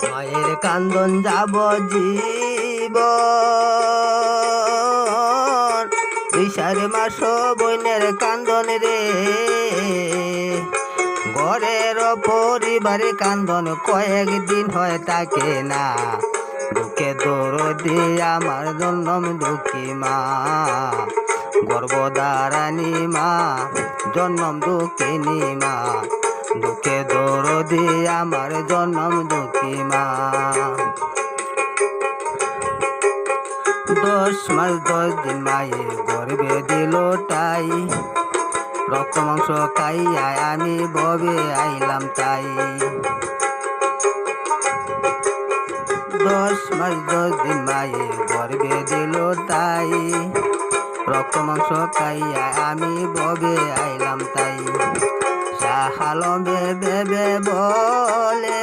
মায়ের কান্দন যাব জীব বিষার মাস বইনের কান্দন রে ঘরের পরিবারে কান্দন কয়েকদিন হয় তাকে না দুঃখে দরদি আমার জন্ম দুঃখী মা গর্ভধারানী মা জন্ম দুঃখিনী মা দুঃখে দরদি আমার জন্ম দুঃখী মা 10 মাস 10 দিন মায়ে গর্ভে দিল টাই রক্ত মাংস খাইয়া আমি ভবে আইলাম তাই 10 মাস 10 দিন মায়ে গর্ভে দিল তাই রক্ত মাংস খাইয়া আমি ভবে আইলাম তাই শাহ আলমে বেবে বলে